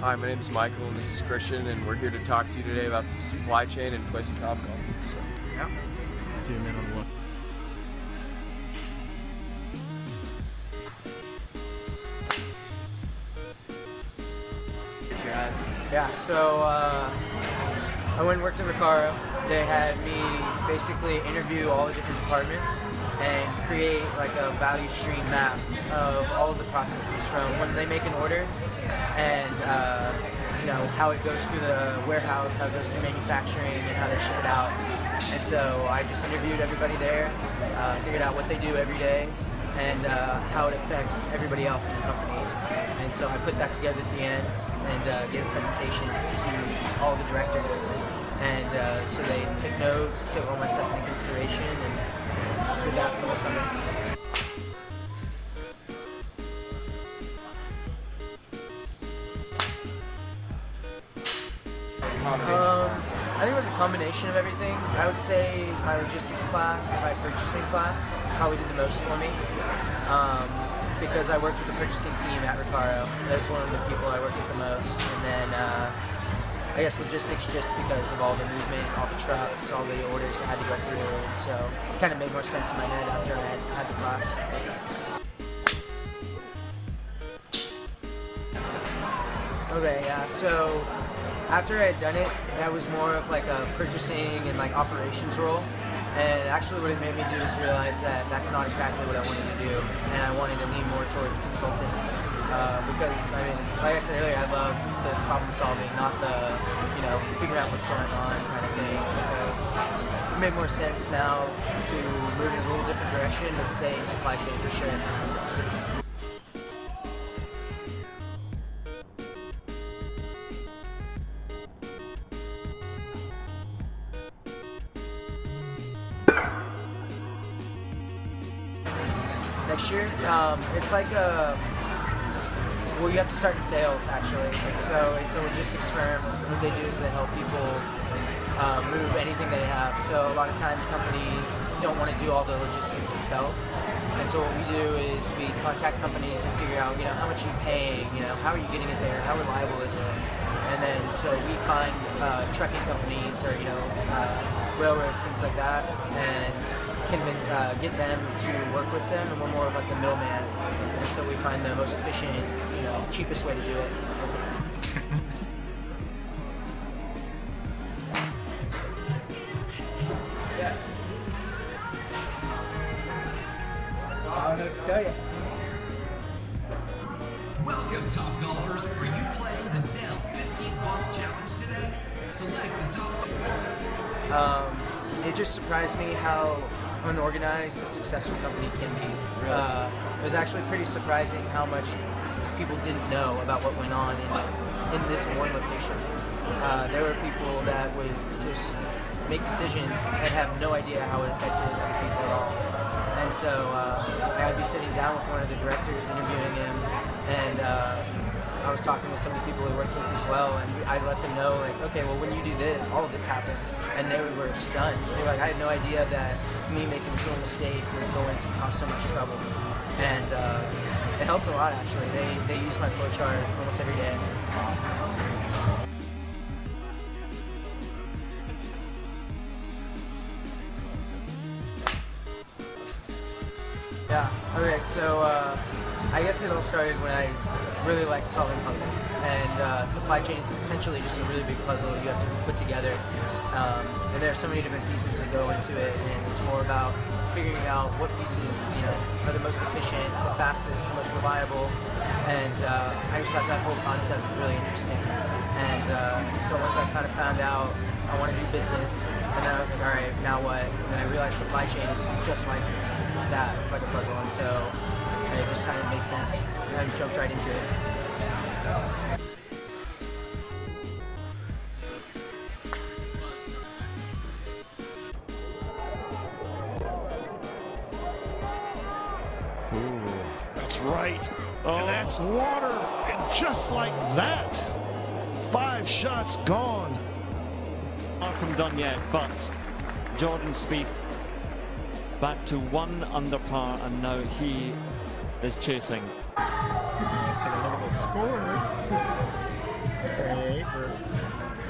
Hi, my name is Michael and this is Christian, and we're here to talk to you today about some supply chain and play some Topgolf. So, yeah. Zoom in on what? Yeah, so I went and worked at Recaro. They had me basically interview all the different departments and create like a value stream map of all of the processes from when they make an order and you know, how it goes through the warehouse, how it goes through manufacturing, and how they ship it out. And so I just interviewed everybody there, figured out what they do every day, and how it affects everybody else in the company. And so I put that together at the end and gave a presentation to all the directors. And so they took notes, took all my stuff into consideration, and did that for the whole summer. I think it was a combination of everything. I would say my logistics class and my purchasing class probably did the most for me. Because I worked with the purchasing team at Recaro. That's one of the people I worked with the most. And then I guess logistics just because of all the movement, all the trucks, all the orders I had to go through. And so it kind of made more sense in my head after I had the class. Okay, yeah, so after I had done it, that was more of like a purchasing and like operations role. And actually what it made me do is realize that that's not exactly what I wanted to do. And I wanted to lean more towards consulting. Because, I mean, like I said earlier, I loved the problem solving, not the, you know, figuring out what's going on kind of thing. So it made more sense now to move in a little different direction and stay in supply chain for sure. Next year, it's like well, you have to start in sales actually. So it's a logistics firm. What they do is they help people move anything they have. So a lot of times companies don't want to do all the logistics themselves. And so what we do is we contact companies and figure out, you know, how much you're paying, you know, how are you getting it there, how reliable is it? And then so we find trucking companies or, you know, railroads, things like that, and can get them to work with them, and we're more of like the middleman, and so we find the most efficient, you know, cheapest way to do it. Yeah. I don't know what to tell you. Welcome, top golfers. Are you playing the Dell 15th Ball Challenge today? Select the top. It just surprised me how unorganized a successful company can be. It was actually pretty surprising how much people didn't know about what went on in this one location. There were people that would just make decisions and have no idea how it affected other people at all. And so I'd be sitting down with one of the directors, interviewing him, and I was talking with some of the people we worked with as well, and I let them know, like, okay, well, when you do this, all of this happens. And they were stunned. They were like, I had no idea that me making this little mistake was going to cause so much trouble. And it helped a lot, actually. They use my flowchart almost every day. Yeah, okay, so I guess it all started when I really liked solving puzzles, and supply chain is essentially just a really big puzzle you have to put together, and there are so many different pieces that go into it, and it's more about figuring out what pieces, you know, are the most efficient, the fastest, the most reliable, and I just thought that whole concept was really interesting. And so once I kind of found out I want to do business, and then I was like, all right, now what? And then I realized supply chain is just like that, like a puzzle, and so it just kind of made sense, and I jumped right into it. Ooh, that's right. Oh. And that's water. And just like that, 5 shots gone. Far from done yet, but Jordan Spieth back to 1 under par, and now he is chasing. Look at the scores. for